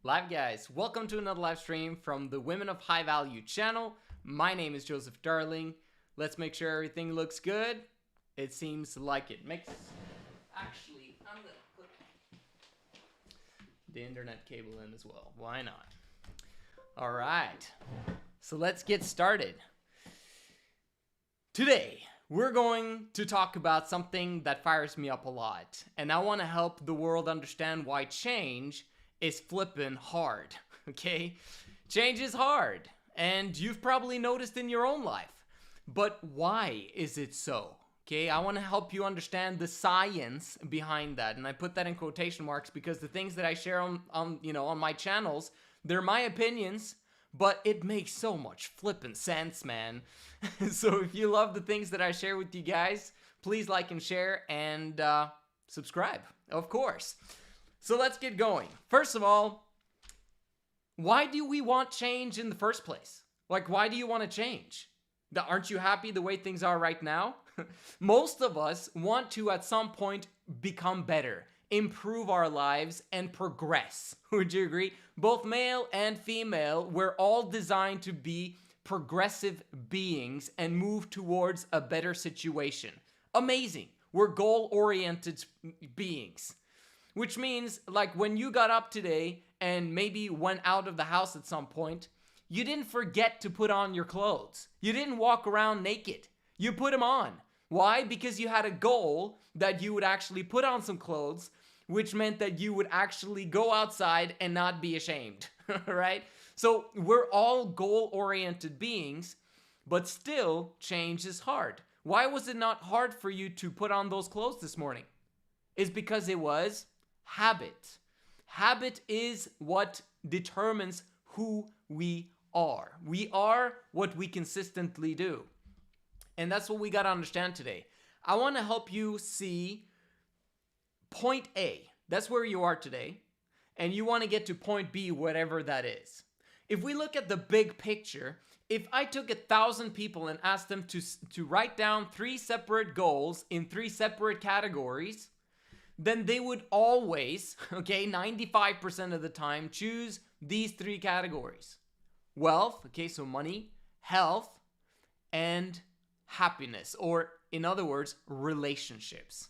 Live guys, welcome to another live stream from the Women of High Value channel. My name is Joseph Darling. Let's make sure everything looks good. It seems like it makes... Actually, I'm gonna put the internet cable in as well. Why not? All right, so let's get started. Today, we're going to talk about something that fires me up a lot. And I want to help the world understand why change is flippin' hard, okay? Change is hard, and you've probably noticed in your own life. But why is it so? Okay, I want to help you understand the science behind that, and I put that in quotation marks because the things that I share on my channels, they're my opinions, but it makes so much flippin' sense, man. So if you love the things that I share with you guys, please like and share and subscribe, of course. So let's get going. First of all, why do we want change in the first place? Like, why do you want to change? Aren't you happy the way things are right now? Most of us want to, at some point, become better, improve our lives, and progress. Would you agree? Both male and female, we're all designed to be progressive beings and move towards a better situation. Amazing. We're goal-oriented beings. Which means, like, when you got up today and maybe went out of the house at some point, you didn't forget to put on your clothes. You didn't walk around naked. You put them on. Why? Because you had a goal that you would actually put on some clothes, which meant that you would actually go outside and not be ashamed, right? So we're all goal-oriented beings, but still, change is hard. Why was it not hard for you to put on those clothes this morning? It's because it was habit. Habit is what determines who we are. We are what we consistently do. And that's what we got to understand today. I want to help you see point A. That's where you are today. And you want to get to point B, whatever that is. If we look at the big picture, if I took 1,000 people and asked them to write down 3 separate goals in 3 separate categories, then they would always, 95% of the time, choose these 3 categories. Wealth, so money, health, and happiness, or in other words, relationships,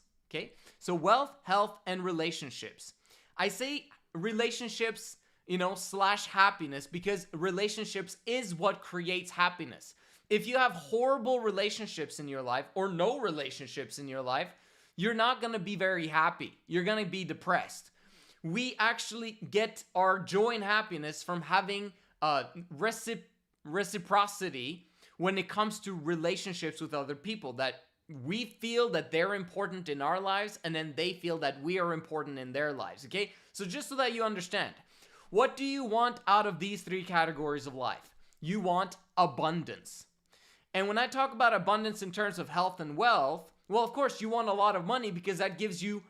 So wealth, health, and relationships. I say relationships, / happiness because relationships is what creates happiness. If you have horrible relationships in your life or no relationships in your life, you're not going to be very happy. You're going to be depressed. We actually get our joy and happiness from having reciprocity when it comes to relationships with other people, that we feel that they're important in our lives and then they feel that we are important in their lives, So just so that you understand, what do you want out of these 3 categories of life? You want abundance. And when I talk about abundance in terms of health and wealth, well, of course, you want a lot of money because that gives you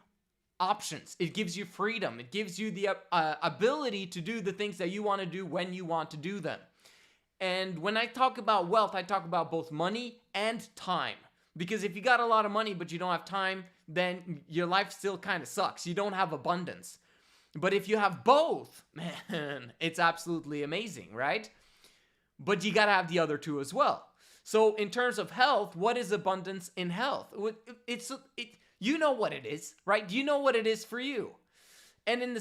options. It gives you freedom. It gives you the ability to do the things that you want to do when you want to do them. And when I talk about wealth, I talk about both money and time. Because if you got a lot of money but you don't have time, then your life still kind of sucks. You don't have abundance. But if you have both, man, it's absolutely amazing, right? But you got to have the other 2 as well. So in terms of health, what is abundance in health? You know what it is, right? You know what it is for you. And in the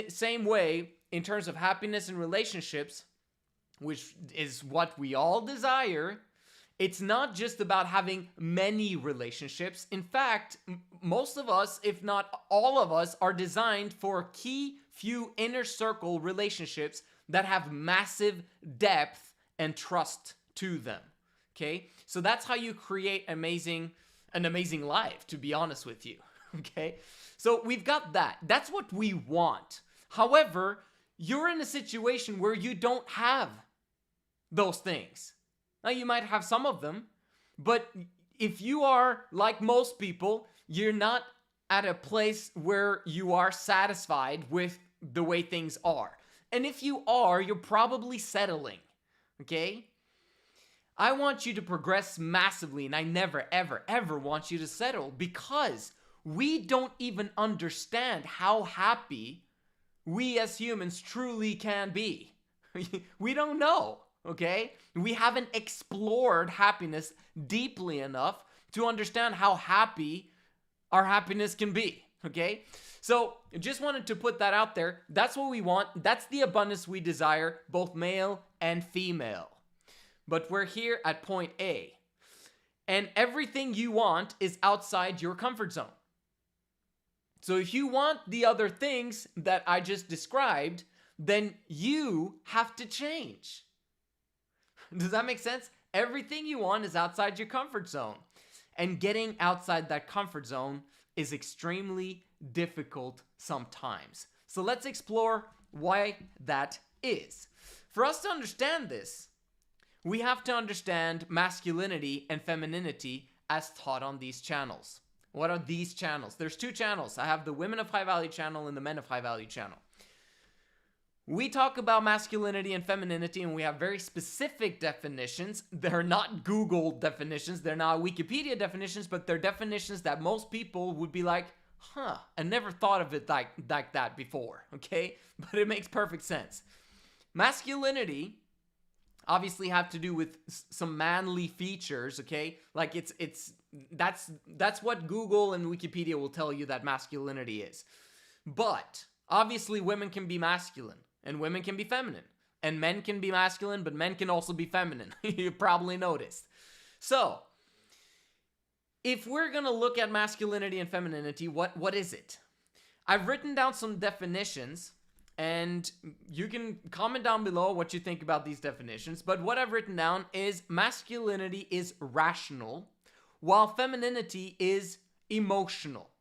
same way, in terms of happiness and relationships, which is what we all desire, it's not just about having many relationships. In fact, most of us, if not all of us, are designed for key few inner circle relationships that have massive depth and trust to them. So that's how you create an amazing life, to be honest with you. So we've got that. That's what we want. However, you're in a situation where you don't have those things. Now, you might have some of them, but if you are like most people, you're not at a place where you are satisfied with the way things are. And if you are, you're probably settling. I want you to progress massively, and I never, ever, ever want you to settle, because we don't even understand how happy we as humans truly can be. We don't know, okay? We haven't explored happiness deeply enough to understand how happy our happiness can be, okay? So just wanted to put that out there. That's what we want. That's the abundance we desire, both male and female. But we're here at point A. And everything you want is outside your comfort zone. So if you want the other things that I just described, then you have to change. Does that make sense? Everything you want is outside your comfort zone. And getting outside that comfort zone is extremely difficult sometimes. So let's explore why that is. For us to understand this, we have to understand masculinity and femininity as taught on these channels. What are these channels? There's two channels. I have the Women of High Value channel and the Men of High Value channel. We talk about masculinity and femininity, and we have very specific definitions. They're not Google definitions. They're not Wikipedia definitions, but they're definitions that most people would be like, huh, I never thought of it like that before, okay? But it makes perfect sense. Masculinity obviously have to do with some manly features, okay? Like that's what Google and Wikipedia will tell you that masculinity is. But obviously women can be masculine and women can be feminine, and men can be masculine, but men can also be feminine. You probably noticed. So if we're gonna look at masculinity and femininity, what is it? I've written down some definitions, and you can comment down below what you think about these definitions. But what I've written down is masculinity is rational, while femininity is emotional.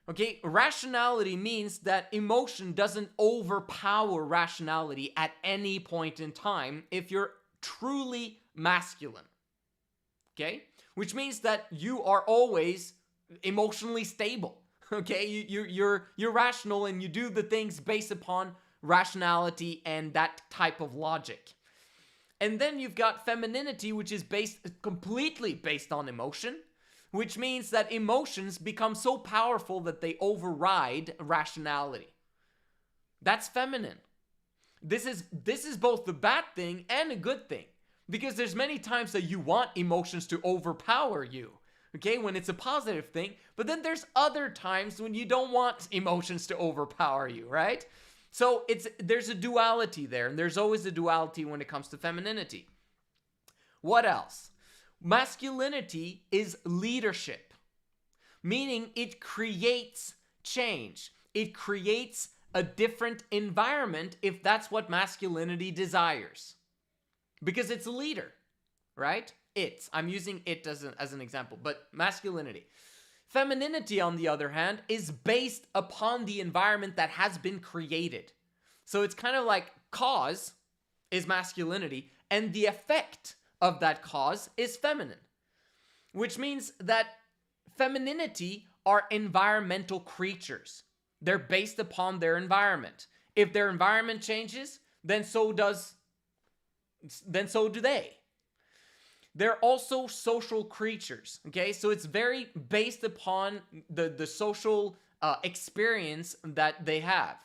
Okay, rationality means that emotion doesn't overpower rationality at any point in time if you're truly masculine. Okay, which means that you are always emotionally stable. Okay, you're rational and you do the things based upon rationality and that type of logic. And then you've got femininity, which is completely based on emotion, which means that emotions become so powerful that they override rationality. That's feminine. This is both the bad thing and a good thing, because there's many times that you want emotions to overpower you. Okay, when it's a positive thing, but then there's other times when you don't want emotions to overpower you, right? So there's a duality there, and there's always a duality when it comes to femininity. What else? Masculinity is leadership, meaning it creates change. It creates a different environment if that's what masculinity desires, because it's a leader, right? I'm using it as an example, but masculinity. Femininity, on the other hand, is based upon the environment that has been created. So it's kind of like cause is masculinity, and the effect of that cause is feminine, which means that femininity are environmental creatures. They're based upon their environment. If their environment changes, then so do they. They're also social creatures, okay? So it's very based upon the social experience that they have.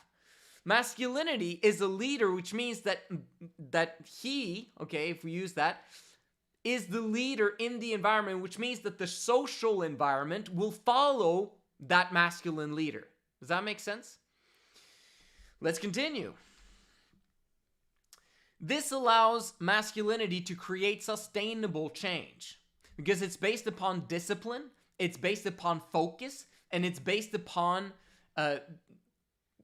Masculinity is a leader, which means that he, okay, if we use that, is the leader in the environment, which means that the social environment will follow that masculine leader. Does that make sense? Let's continue. This allows masculinity to create sustainable change because it's based upon discipline, it's based upon focus, and it's based upon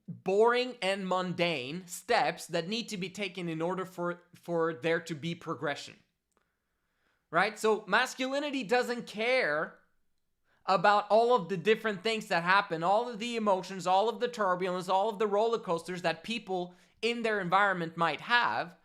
boring and mundane steps that need to be taken in order for there to be progression. Right? So masculinity doesn't care about all of the different things that happen, all of the emotions, all of the turbulence, all of the roller coasters that people in their environment might have,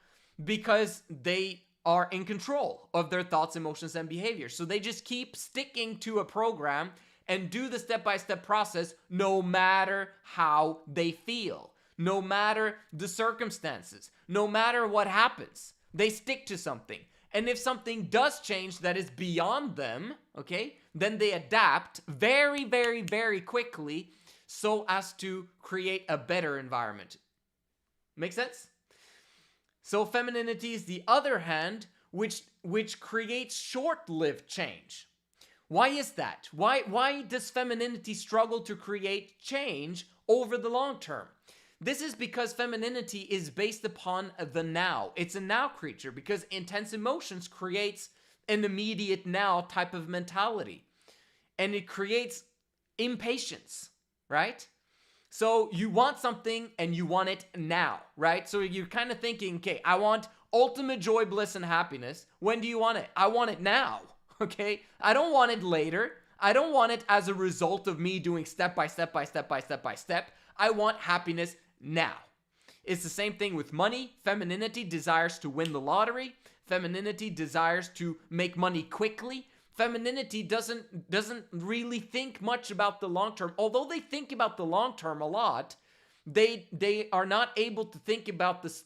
because they are in control of their thoughts, emotions, and behaviors. So they just keep sticking to a program and do the step-by-step process no matter how they feel, no matter the circumstances, no matter what happens. They stick to something. And if something does change that is beyond them, okay, then they adapt very, very, very quickly so as to create a better environment. Make sense? So femininity is the other hand, which creates short-lived change. Why is that? Why does femininity struggle to create change over the long term? This is because femininity is based upon the now. It's a now creature because intense emotions creates an immediate now type of mentality. And it creates impatience, right? So you want something and you want it now, right? So you're kind of thinking, okay, I want ultimate joy, bliss, and happiness. When do you want it? I want it now, okay? I don't want it later. I don't want it as a result of me doing step by step by step by step by step. I want happiness now. It's the same thing with money. Femininity desires to win the lottery. Femininity desires to make money quickly. Femininity doesn't really think much about the long term. Although they think about the long term a lot, they are not able to think about this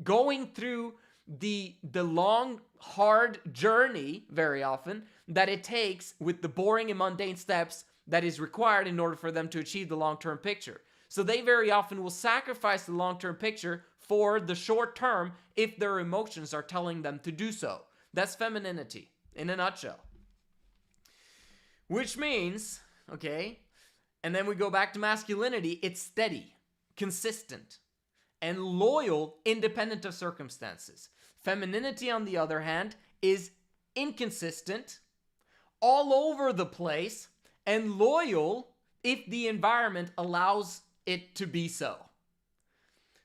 going through the long, hard journey very often that it takes with the boring and mundane steps that is required in order for them to achieve the long-term picture. So they very often will sacrifice the long-term picture for the short term if their emotions are telling them to do so. That's femininity in a nutshell. Which means, okay, and then we go back to masculinity, it's steady, consistent, and loyal independent of circumstances. Femininity, on the other hand, is inconsistent, all over the place, and loyal if the environment allows it to be so.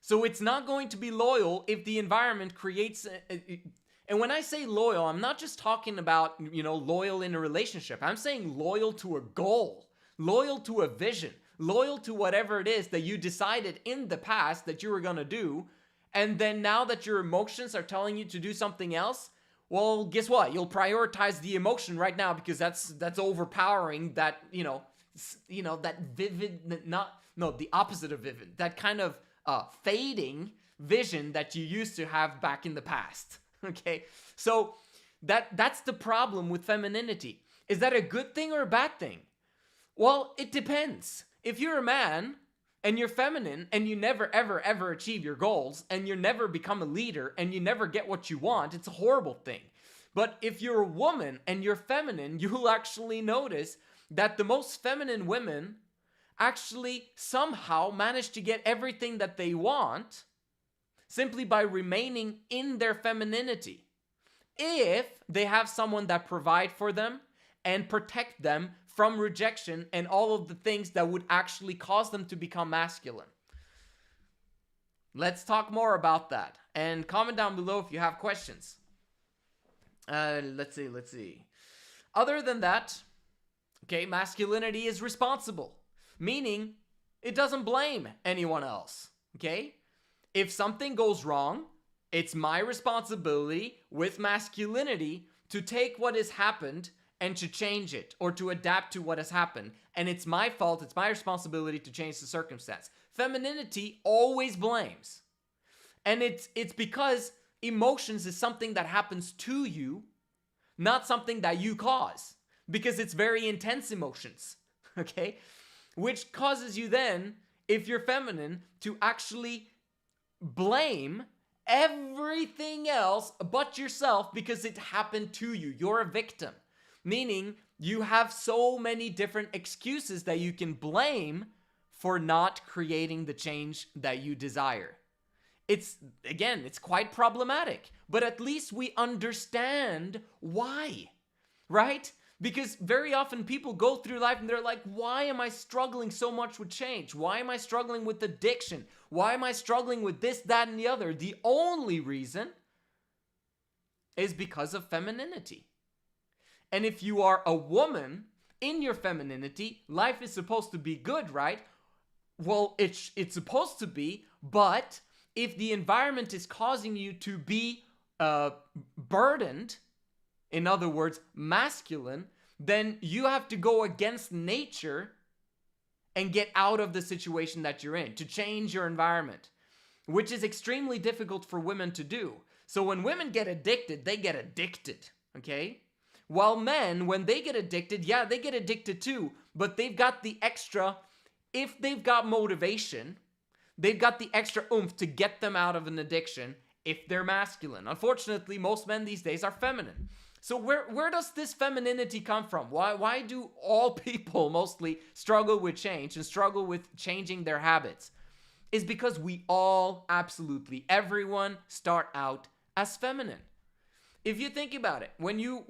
So it's not going to be loyal if the environment creates and when I say loyal, I'm not just talking about, loyal in a relationship. I'm saying loyal to a goal, loyal to a vision, loyal to whatever it is that you decided in the past that you were going to do. And then now that your emotions are telling you to do something else, well, guess what? You'll prioritize the emotion right now because that's overpowering that, that vivid, the opposite of vivid, that kind of fading vision that you used to have back in the past. Okay, so that's the problem with femininity. Is that a good thing or a bad thing? Well, it depends. If you're a man and you're feminine and you never, ever, ever achieve your goals and you never become a leader and you never get what you want, it's a horrible thing. But if you're a woman and you're feminine, you'll actually notice that the most feminine women actually somehow manage to get everything that they want simply by remaining in their femininity, if they have someone that provide for them and protect them from rejection and all of the things that would actually cause them to become masculine. Let's talk more about that. And comment down below if you have questions. Let's see. Other than that, okay, masculinity is responsible, meaning it doesn't blame anyone else, okay? If something goes wrong, it's my responsibility with masculinity to take what has happened and to change it or to adapt to what has happened. And it's my fault, it's my responsibility to change the circumstance. Femininity always blames. And it's because emotions is something that happens to you, not something that you cause. Because it's very intense emotions, okay? Which causes you then, if you're feminine, to actually blame everything else but yourself because it happened to you. You're a victim. Meaning you have so many different excuses that you can blame for not creating the change that you desire. It's quite problematic, but at least we understand why, right? Because very often people go through life and they're like, why am I struggling so much with change? Why am I struggling with addiction? Why am I struggling with this, that, and the other? The only reason is because of femininity. And if you are a woman in your femininity, life is supposed to be good, right? Well, it's supposed to be, but if the environment is causing you to be burdened, in other words, masculine, then you have to go against nature and get out of the situation that you're in, to change your environment, which is extremely difficult for women to do. So when women get addicted, they get addicted, okay? While men, when they get addicted, yeah, they get addicted too, but they've got the extra if they've got motivation, they've got the extra oomph to get them out of an addiction if they're masculine. Unfortunately, most men these days are feminine. So where does this femininity come from? Why do all people mostly struggle with change and struggle with changing their habits? Is because we all, absolutely everyone, start out as feminine. If you think about it, when you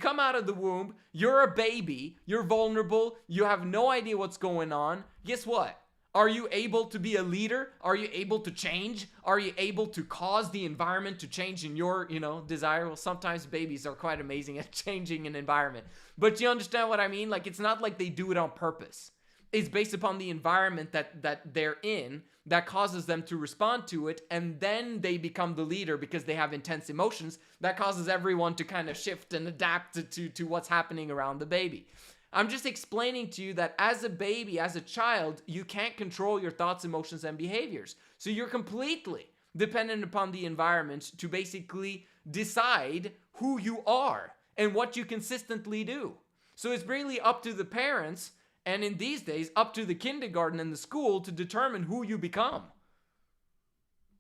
come out of the womb, you're a baby, you're vulnerable, you have no idea what's going on. Guess what? Are you able to be a leader? Are you able to change? Are you able to cause the environment to change in your, desire? Well, sometimes babies are quite amazing at changing an environment. But you understand what I mean? Like, it's not like they do it on purpose. It's based upon the environment that they're in that causes them to respond to it, and then they become the leader because they have intense emotions that causes everyone to kind of shift and adapt to what's happening around the baby. I'm just explaining to you that as a baby, as a child, you can't control your thoughts, emotions, and behaviors. So you're completely dependent upon the environment to basically decide who you are and what you consistently do. So it's really up to the parents, and in these days, up to the kindergarten and the school to determine who you become.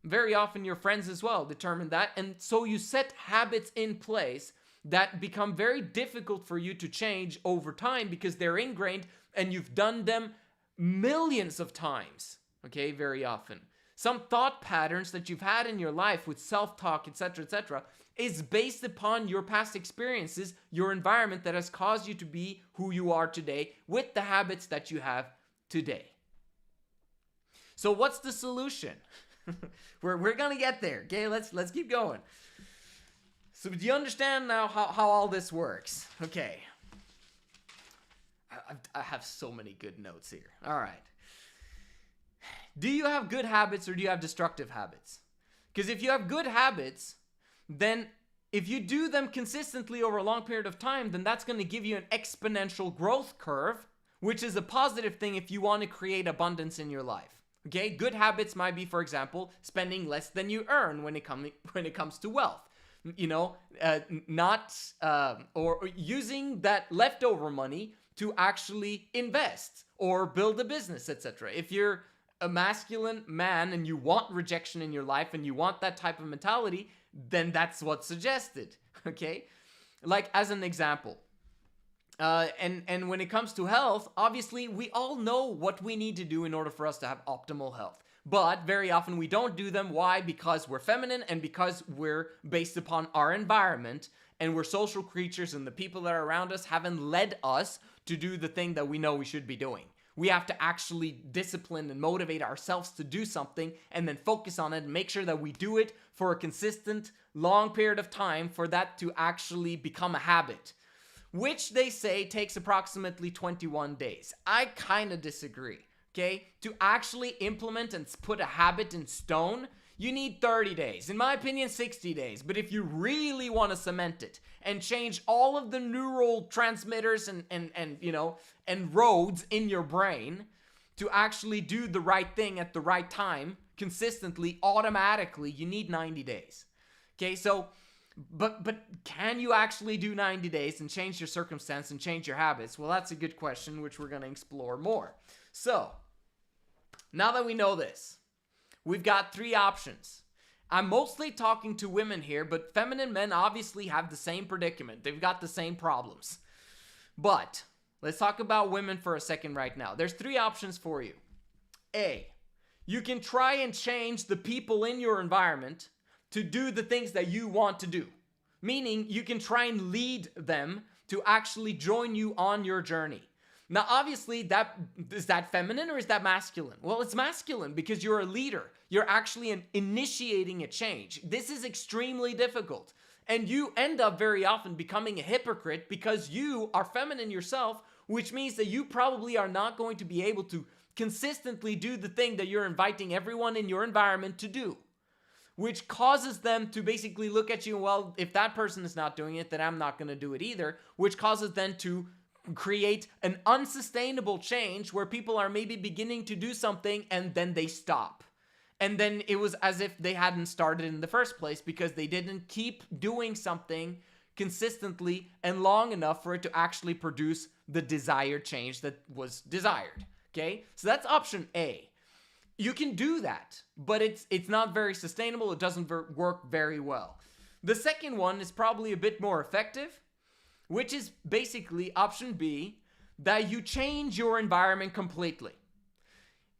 Very often your friends as well determine that, and so you set habits in place that become very difficult for you to change over time because they're ingrained and you've done them millions of times, okay, very often. Some thought patterns that you've had in your life with self-talk, etc., is based upon your past experiences, your environment that has caused you to be who you are today with the habits that you have today. So what's the solution? We're gonna get there, okay? Let's keep going. So do you understand now how all this works? Okay. I have so many good notes here. All right. Do you have good habits or do you have destructive habits? Because if you have good habits, then if you do them consistently over a long period of time, then that's going to give you an exponential growth curve, which is a positive thing if you want to create abundance in your life. Okay? Good habits might be, for example, spending less than you earn when it comes to wealth. Or using that leftover money to actually invest or build a business, etc. If you're a masculine man and you want rejection in your life and you want that type of mentality, then that's what's suggested, okay? Like, as an example, and when it comes to health, obviously we all know what we need to do in order for us to have optimal health. But very often we don't do them. Why? Because we're feminine and because we're based upon our environment and we're social creatures and the people that are around us haven't led us to do the thing that we know we should be doing. We have to actually discipline and motivate ourselves to do something and then focus on it and make sure that we do it for a consistent, long period of time for that to actually become a habit, which they say takes approximately 21 days. I kind of disagree. Okay, to actually implement and put a habit in stone, you need 30 days. In my opinion, 60 days. But if you really want to cement it and change all of the neural transmitters and roads in your brain to actually do the right thing at the right time, consistently, automatically, you need 90 days. Okay, so, but can you actually do 90 days and change your circumstance and change your habits? Well, that's a good question, which we're going to explore more. So, now that we know this, we've got three options. I'm mostly talking to women here, but feminine men obviously have the same predicament. They've got the same problems. But let's talk about women for a second right now. There's three options for you. A, you can try and change the people in your environment to do the things that you want to do. Meaning you can try and lead them to actually join you on your journey. Now, obviously, is that feminine or is that masculine? Well, it's masculine because you're a leader. You're actually initiating a change. This is extremely difficult. And you end up very often becoming a hypocrite because you are feminine yourself, which means that you probably are not going to be able to consistently do the thing that you're inviting everyone in your environment to do, which causes them to basically look at you, well, if that person is not doing it, then I'm not going to do it either, which causes them to create an unsustainable change where people are maybe beginning to do something and then they stop. And then it was as if they hadn't started in the first place because they didn't keep doing something consistently and long enough for it to actually produce the desired change that was desired. Okay, so that's option A. You can do that, but it's not very sustainable. It doesn't work very well. The second one is probably a bit more effective, which is basically option B, that you change your environment completely.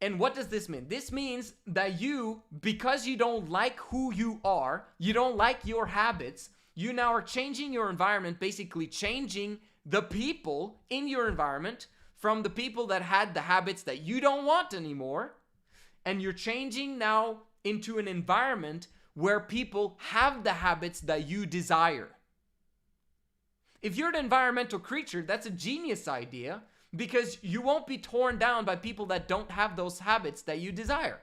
And what does this mean? This means that you, because you don't like who you are, you don't like your habits, you now are changing your environment, basically changing the people in your environment from the people that had the habits that you don't want anymore. And you're changing now into an environment where people have the habits that you desire. If you're an environmental creature, that's a genius idea, because you won't be torn down by people that don't have those habits that you desire,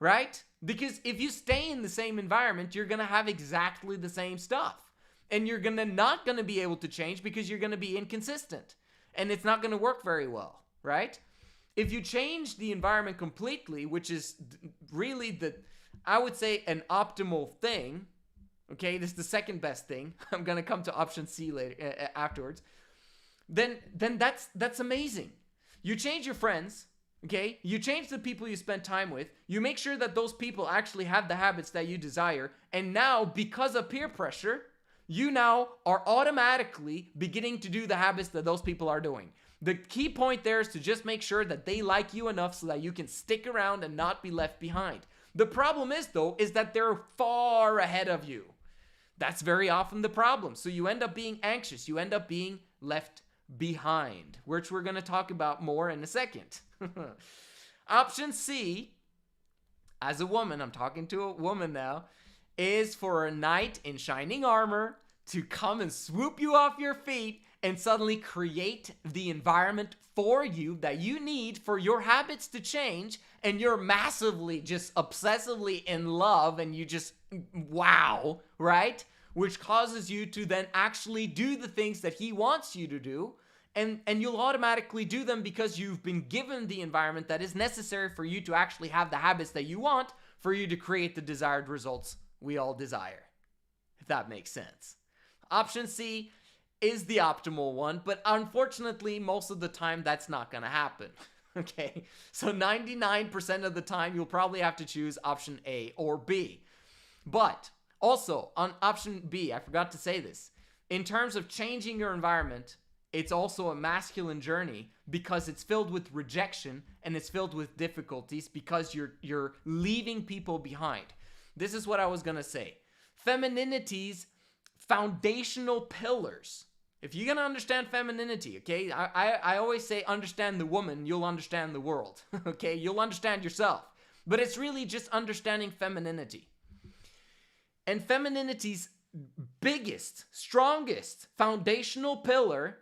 right? Because if you stay in the same environment, you're going to have exactly the same stuff. And you're not going to be able to change because you're going to be inconsistent. And it's not going to work very well, right? If you change the environment completely, which is really I would say an optimal thing, okay, this is the second best thing. I'm going to come to option C later, afterwards. Then that's amazing. You change your friends, okay? You change the people you spend time with. You make sure that those people actually have the habits that you desire. And now, because of peer pressure, you now are automatically beginning to do the habits that those people are doing. The key point there is to just make sure that they like you enough so that you can stick around and not be left behind. The problem is, though, is that they're far ahead of you. That's very often the problem. So you end up being anxious. You end up being left behind, which we're going to talk about more in a second. Option C, as a woman, I'm talking to a woman now, is for a knight in shining armor to come and swoop you off your feet and suddenly create the environment for you that you need for your habits to change, and you're massively, just obsessively in love, and you just, wow, right? Which causes you to then actually do the things that he wants you to do, and you'll automatically do them because you've been given the environment that is necessary for you to actually have the habits that you want for you to create the desired results we all desire, if that makes sense. Option C is the optimal one, but unfortunately, most of the time, that's not going to happen. Okay, so 99% of the time, you'll probably have to choose option A or B. But also, on option B, I forgot to say this, in terms of changing your environment, it's also a masculine journey because it's filled with rejection and it's filled with difficulties because you're leaving people behind. This is what I was going to say. Femininity's foundational pillars. If you're going to understand femininity, okay, I always say understand the woman, you'll understand the world, okay? You'll understand yourself. But it's really just understanding femininity. And femininity's biggest, strongest foundational pillar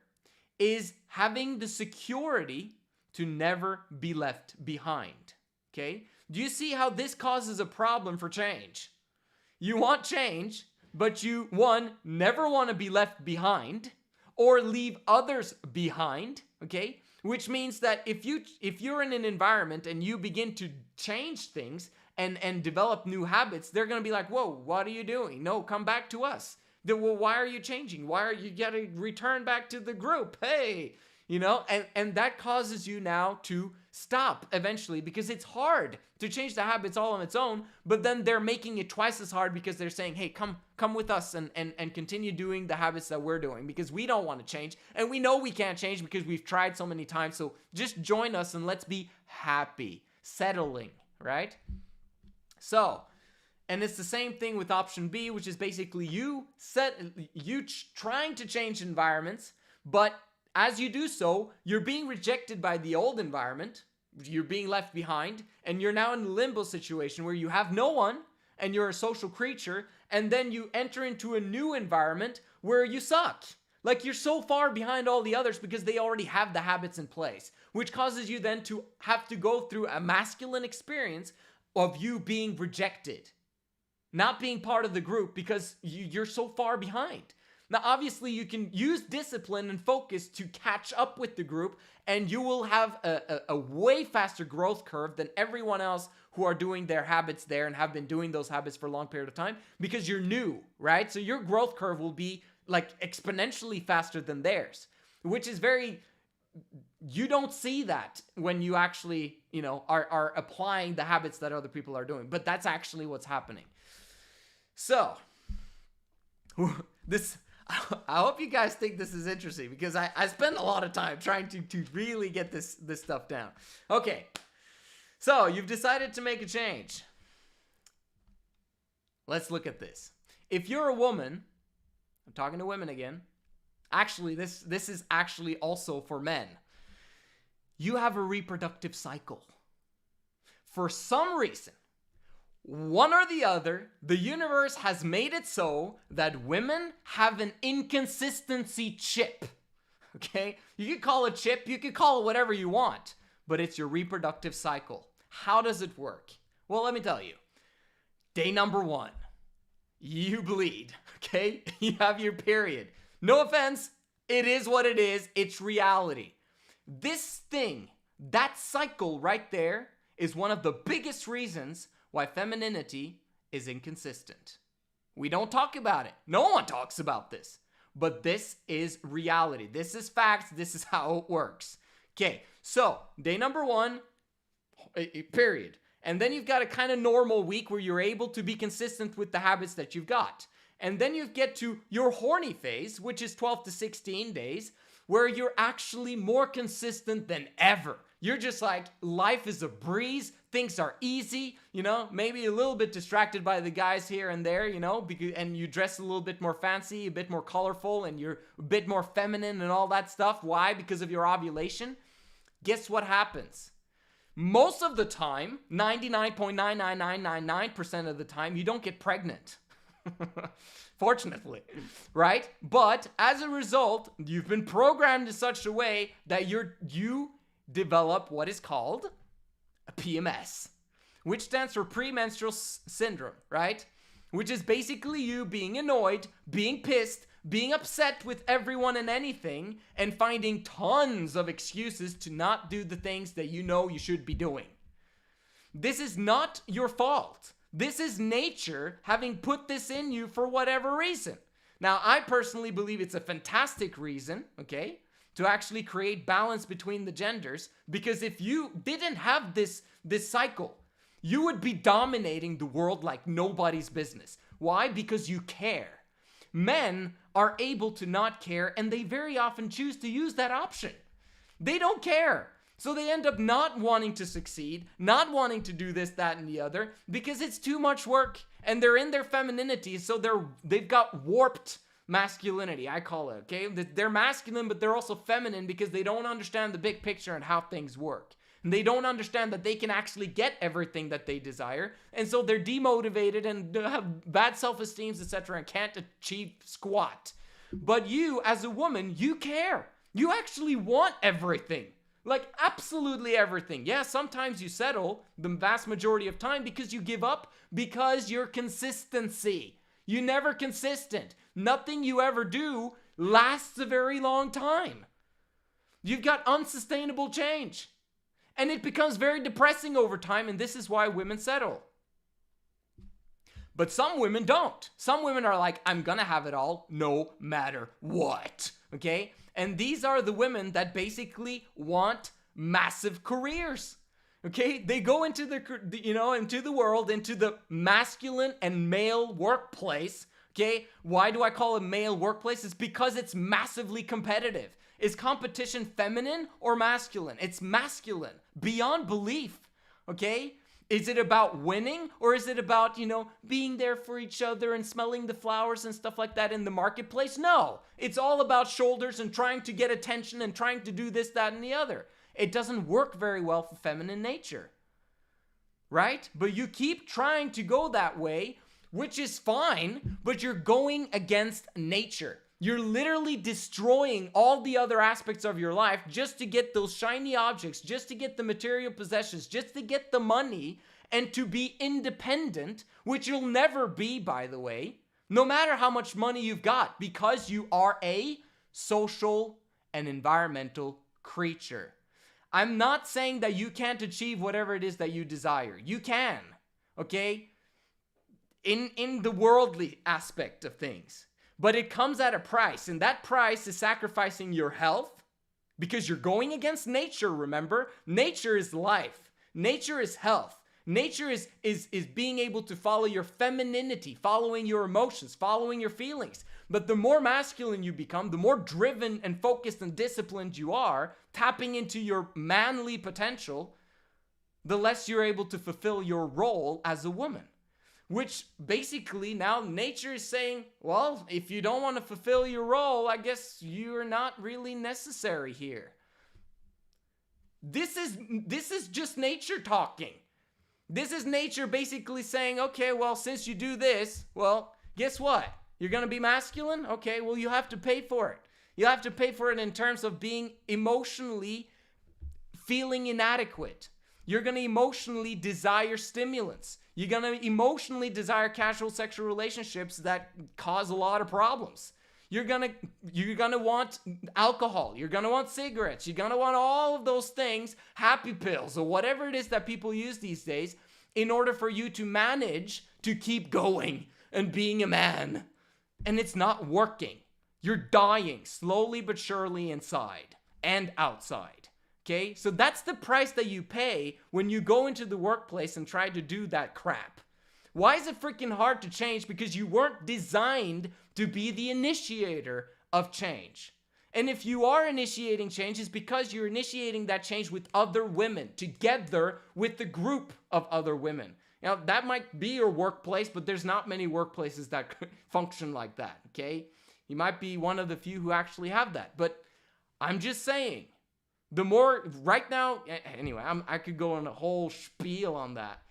is having the security to never be left behind, okay? Do you see how this causes a problem for change? You want change, but you, one, never want to be left behind or leave others behind, okay? Which means that if you're in an environment and you begin to change things and develop new habits, they're going to be like, whoa, what are you doing? No, come back to us. Well, why are you changing? Why are you got to return back to the group? Hey, and that causes you now to stop eventually because it's hard to change the habits all on its own, but then they're making it twice as hard because they're saying, hey, come with us and continue doing the habits that we're doing because we don't want to change and we know we can't change because we've tried so many times. So just join us and let's be happy, settling, right? So, and it's the same thing with option B, which is basically you trying to change environments, but as you do so, you're being rejected by the old environment, you're being left behind, and you're now in a limbo situation where you have no one, and you're a social creature, and then you enter into a new environment where you suck. Like you're so far behind all the others because they already have the habits in place, which causes you then to have to go through a masculine experience of you being rejected, not being part of the group because you're so far behind. Now, obviously, you can use discipline and focus to catch up with the group, and you will have a way faster growth curve than everyone else who are doing their habits there and have been doing those habits for a long period of time because you're new, right? So your growth curve will be like exponentially faster than theirs, which is very you don't see that when you actually, are applying the habits that other people are doing. But that's actually what's happening. So, I hope you guys think this is interesting, because I spend a lot of time trying to really get this stuff down. Okay, so you've decided to make a change. Let's look at this. If you're a woman, I'm talking to women again. Actually, this is actually also for men. You have a reproductive cycle. For some reason, one or the other, the universe has made it so that women have an inconsistency chip. Okay? You could call it chip, you could call it whatever you want, but it's your reproductive cycle. How does it work? Well, let me tell you. Day number 1, you bleed. Okay? You have your period. No offense, it is what it is. It's reality. This thing, that cycle right there, is one of the biggest reasons why femininity is inconsistent. We don't talk about it. No one talks about this. But this is reality. This is facts. This is how it works. Okay, so day number 1, period. And then you've got a kind of normal week where you're able to be consistent with the habits that you've got. And then you get to your horny phase, which is 12 to 16 days, where you're actually more consistent than ever. You're just like, life is a breeze, things are easy, maybe a little bit distracted by the guys here and there, and you dress a little bit more fancy, a bit more colorful, and you're a bit more feminine and all that stuff. Why? Because of your ovulation. Guess what happens? Most of the time, 99.99999% of the time, you don't get pregnant. Fortunately, right? But as a result, you've been programmed in such a way that you develop what is called a PMS, which stands for premenstrual syndrome, right? Which is basically you being annoyed, being pissed, being upset with everyone and anything, and finding tons of excuses to not do the things that you know you should be doing. This is not your fault. This is nature having put this in you for whatever reason. Now, I personally believe it's a fantastic reason, okay, to actually create balance between the genders, because if you didn't have this cycle, you would be dominating the world like nobody's business. Why? Because you care. Men are able to not care, and they very often choose to use that option. They don't care. So they end up not wanting to succeed, not wanting to do this, that, and the other, because it's too much work, and they're in their femininity, so they've got warped masculinity, I call it, okay? They're masculine, but they're also feminine because they don't understand the big picture and how things work. And they don't understand that they can actually get everything that they desire, and so they're demotivated and have bad self-esteem, etc., and can't achieve squat. But you, as a woman, you care. You actually want everything. Like, absolutely everything. Yeah, sometimes you settle the vast majority of time because you give up because you're consistency. You're never consistent. Nothing you ever do lasts a very long time. You've got unsustainable change. And it becomes very depressing over time, and this is why women settle. But some women don't. Some women are like, I'm gonna have it all no matter what. Okay? And these are the women that basically want massive careers. Okay? They go into into the world, into the masculine and male workplace. Okay? Why do I call it male workplace? It's because it's massively competitive. Is competition feminine or masculine? It's masculine, beyond belief. Okay? Is it about winning, or is it about, being there for each other and smelling the flowers and stuff like that in the marketplace? No, it's all about shoulders and trying to get attention and trying to do this, that, and the other. It doesn't work very well for feminine nature, right? But you keep trying to go that way, which is fine, but you're going against nature. You're literally destroying all the other aspects of your life just to get those shiny objects, just to get the material possessions, just to get the money, and to be independent, which you'll never be, by the way, no matter how much money you've got, because you are a social and environmental creature. I'm not saying that you can't achieve whatever it is that you desire. You can, okay? In the worldly aspect of things. But it comes at a price, and that price is sacrificing your health, because you're going against nature, remember? Nature is life. Nature is health. Nature is being able to follow your femininity, following your emotions, following your feelings. But the more masculine you become, the more driven and focused and disciplined you are, tapping into your manly potential, the less you're able to fulfill your role as a woman. Which basically now nature is saying, well, if you don't want to fulfill your role, I guess you're not really necessary here. This is just nature talking. This is nature basically saying, okay, well, since you do this, well, guess what? You're going to be masculine? Okay, well, you have to pay for it. You have to pay for it in terms of being emotionally feeling inadequate. You're going to emotionally desire stimulants. You're going to emotionally desire casual sexual relationships that cause a lot of problems. You're going to want alcohol. You're going to want cigarettes. You're going to want all of those things, happy pills, or whatever it is that people use these days in order for you to manage to keep going and being a man. And it's not working. You're dying slowly but surely inside and outside. Okay? So that's the price that you pay when you go into the workplace and try to do that crap. Why is it freaking hard to change? Because you weren't designed to be the initiator of change. And if you are initiating change, it's because you're initiating that change with other women, together with the group of other women. Now, that might be your workplace, but there's not many workplaces that function like that, okay? You might be one of the few who actually have that. But I'm just saying, the more, right now, anyway, I could go on a whole spiel on that.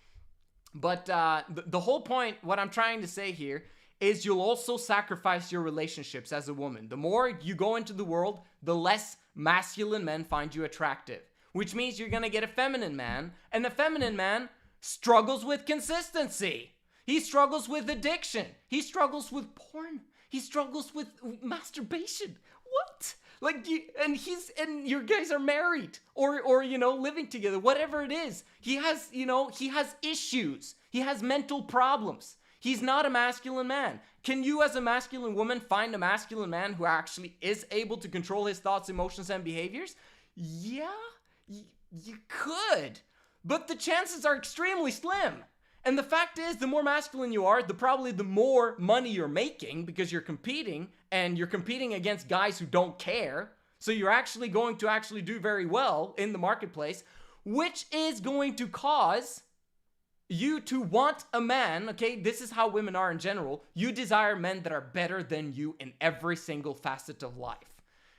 But the whole point, what I'm trying to say here, is you'll also sacrifice your relationships as a woman. The more you go into the world, the less masculine men find you attractive. Which means you're going to get a feminine man, and the feminine man struggles with consistency. He struggles with addiction. He struggles with porn. He struggles with masturbation. What? Like, your guys are married or living together, whatever it is. He has issues. He has mental problems. He's not a masculine man. Can you as a masculine woman find a masculine man who actually is able to control his thoughts, emotions, and behaviors? Yeah, you could. But the chances are extremely slim. And the fact is, the more masculine you are, probably the more money you're making because you're competing, and you're competing against guys who don't care. So you're actually going to do very well in the marketplace, which is going to cause you to want a man, okay? This is how women are in general. You desire men that are better than you in every single facet of life.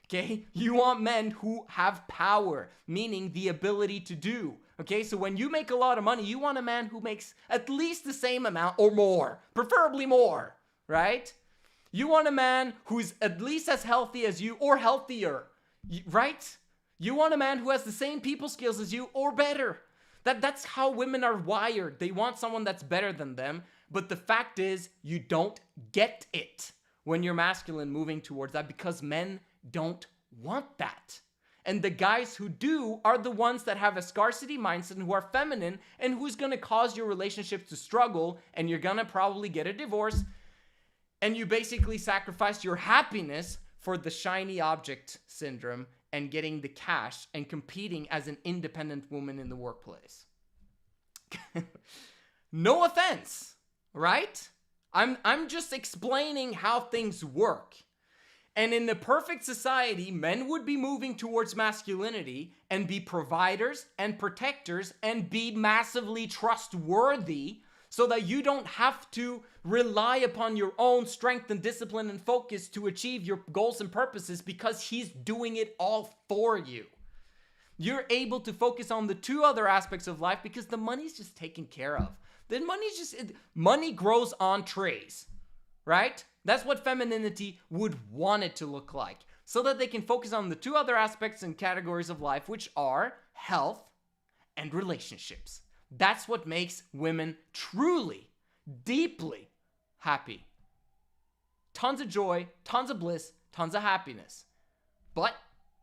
Okay? You want men who have power, meaning the ability to do. Okay? So when you make a lot of money, you want a man who makes at least the same amount or more, preferably more, right? You want a man who's at least as healthy as you or healthier, right? You want a man who has the same people skills as you or better. That's how women are wired. They want someone that's better than them. But the fact is, you don't get it when you're masculine moving towards that because men don't want that. And the guys who do are the ones that have a scarcity mindset and who are feminine and who's going to cause your relationship to struggle, and you're going to probably get a divorce, and you basically sacrifice your happiness for the shiny object syndrome and getting the cash and competing as an independent woman in the workplace. No offense, right? I'm just explaining how things work. And in the perfect society, men would be moving towards masculinity and be providers and protectors and be massively trustworthy so that you don't have to rely upon your own strength and discipline and focus to achieve your goals and purposes because he's doing it all for you. You're able to focus on the two other aspects of life because the money's just taken care of. Then money grows on trees, right? That's what femininity would want it to look like, so that they can focus on the two other aspects and categories of life, which are health and relationships. That's what makes women truly, deeply happy. Tons of joy, tons of bliss, tons of happiness. But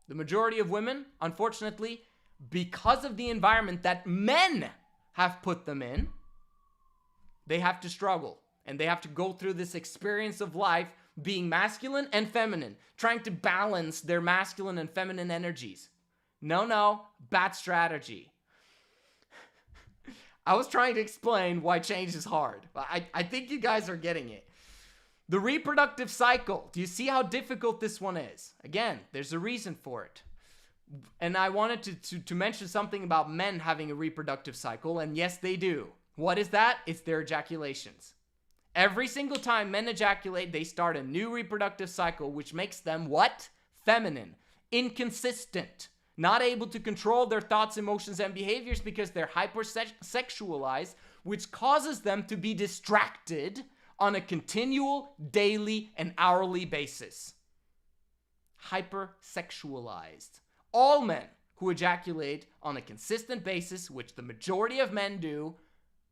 the majority of women, unfortunately, because of the environment that men have put them in, they have to struggle. And they have to go through this experience of life being masculine and feminine, trying to balance their masculine and feminine energies. No, bad strategy. I was trying to explain why change is hard. I think you guys are getting it. The reproductive cycle. Do you see how difficult this one is? Again, there's a reason for it. And I wanted to mention something about men having a reproductive cycle, and yes, they do. What is that? It's their ejaculations. Every single time men ejaculate, they start a new reproductive cycle, which makes them what? Feminine, inconsistent, not able to control their thoughts, emotions, and behaviors because they're hypersexualized, which causes them to be distracted on a continual, daily, and hourly basis. Hypersexualized. All men who ejaculate on a consistent basis, which the majority of men do,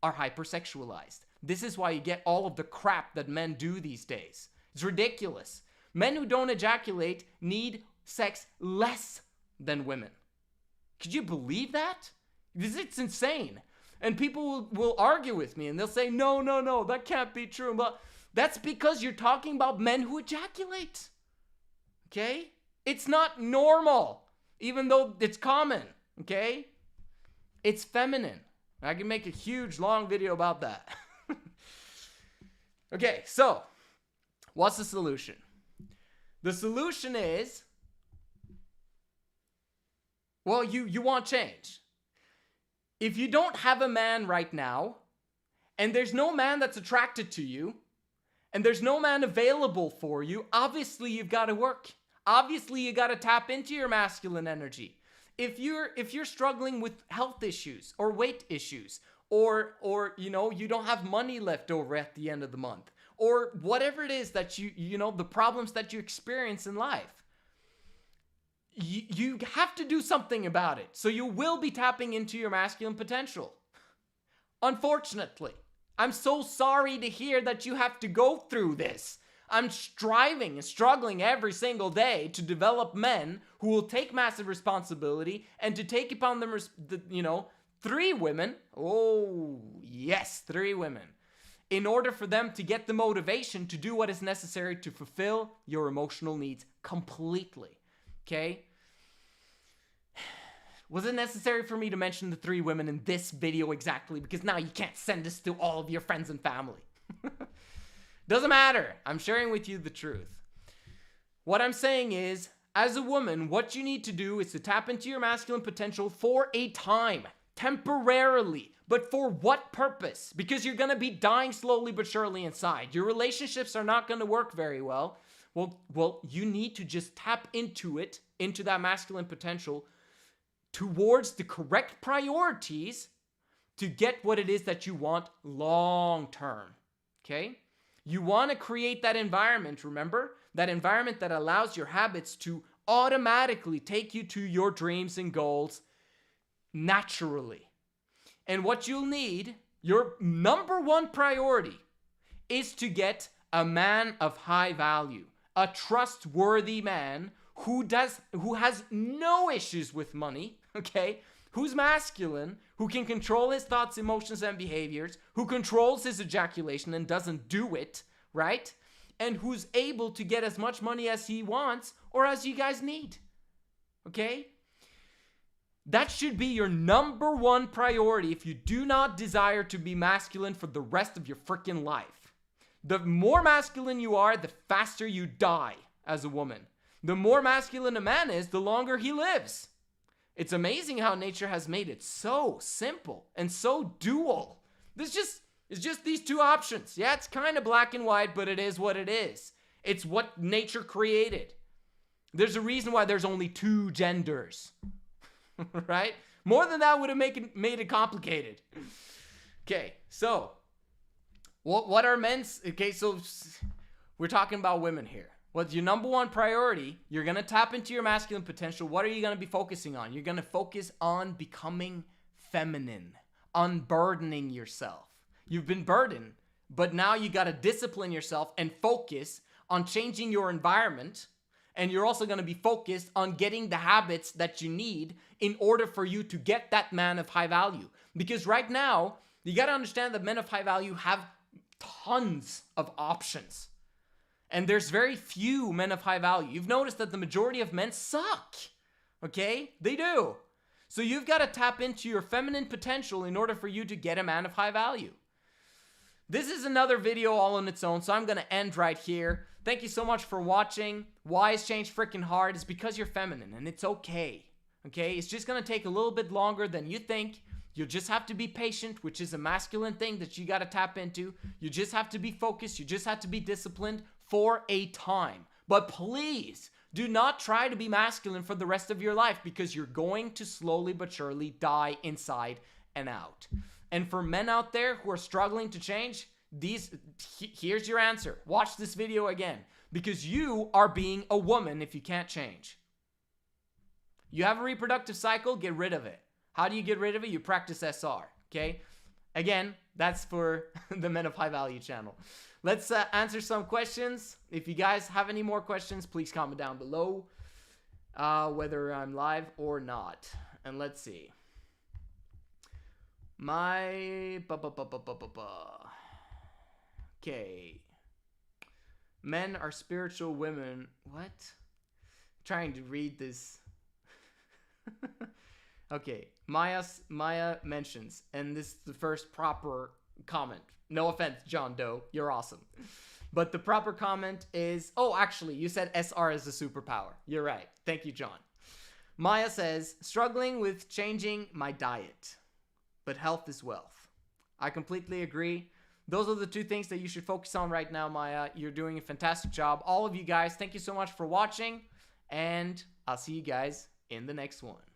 are hypersexualized. This is why you get all of the crap that men do these days. It's ridiculous. Men who don't ejaculate need sex less than women. Could you believe that? It's insane. And people will argue with me and they'll say, no, that can't be true. But that's because you're talking about men who ejaculate. Okay? It's not normal, even though it's common. Okay? It's feminine. I can make a huge, long video about that. Okay, so what's the solution? The solution is, well, you want change. If you don't have a man right now, and there's no man that's attracted to you, and there's no man available for you, obviously you've got to work. Obviously you got to tap into your masculine energy. If you're struggling with health issues or weight issues, or you don't have money left over at the end of the month, or whatever it is that the problems that you experience in life, you have to do something about it. So you will be tapping into your masculine potential. Unfortunately, I'm so sorry to hear that you have to go through this. I'm striving and struggling every single day to develop men who will take massive responsibility and to take upon them, 3 women. Oh, yes, 3 women. In order for them to get the motivation to do what is necessary to fulfill your emotional needs completely. Okay? Was it necessary for me to mention the 3 women in this video exactly? Because now you can't send this to all of your friends and family. Doesn't matter. I'm sharing with you the truth. What I'm saying is, as a woman, what you need to do is to tap into your masculine potential for a time, temporarily. But for what purpose? Because you're going to be dying slowly but surely inside. Your relationships are not going to work very well. Well, you need to just tap into it, into that masculine potential, towards the correct priorities to get what it is that you want long term. Okay? You want to create that environment, remember? That environment that allows your habits to automatically take you to your dreams and goals naturally. And what you'll need, your number 1 priority, is to get a man of high value, a trustworthy man who has no issues with money, okay? Who's masculine, who can control his thoughts, emotions, and behaviors, who controls his ejaculation and doesn't do it, right? And who's able to get as much money as he wants or as you guys need, okay? That should be your number 1 priority if you do not desire to be masculine for the rest of your freaking life. The more masculine you are, the faster you die as a woman. The more masculine a man is, the longer he lives. It's amazing how nature has made it so simple and so dual. It's just these 2 options. Yeah, it's kind of black and white, but it is what it is. It's what nature created. There's a reason why there's only 2 genders. Right? More than that would have made it complicated. Okay, so what are men's... Okay, so we're talking about women here. What's your number 1 priority? You're going to tap into your masculine potential. What are you going to be focusing on? You're going to focus on becoming feminine, unburdening yourself. You've been burdened, but now you got to discipline yourself and focus on changing your environment. And you're also going to be focused on getting the habits that you need in order for you to get that man of high value. Because right now, you got to understand that men of high value have tons of options. And there's very few men of high value. You've noticed that the majority of men suck. Okay? They do. So you've got to tap into your feminine potential in order for you to get a man of high value. This is another video all on its own, so I'm going to end right here. Thank you so much for watching. Why is change freaking hard? It's because you're feminine, and it's okay. Okay? It's just going to take a little bit longer than you think. You'll just have to be patient, which is a masculine thing that you got to tap into. You just have to be focused. You just have to be disciplined for a time. But please, do not try to be masculine for the rest of your life, because you're going to slowly but surely die inside and out. And for men out there who are struggling to change, here's your answer. Watch this video again, because you are being a woman if you can't change. You have a reproductive cycle, get rid of it. How do you get rid of it? You practice SR, okay? Again, that's for the Men of High Value channel. Let's answer some questions. If you guys have any more questions, please comment down below, whether I'm live or not. And let's see. Okay. Men are spiritual women. What? Trying to read this. Okay. Maya mentions, and this is the first proper comment. No offense, John Doe. You're awesome. But the proper comment is, oh, actually, you said SR is a superpower. You're right. Thank you, John. Maya says, struggling with changing my diet, but health is wealth. I completely agree. Those are the two things that you should focus on right now, Maya. You're doing a fantastic job. All of you guys, thank you so much for watching, and I'll see you guys in the next one.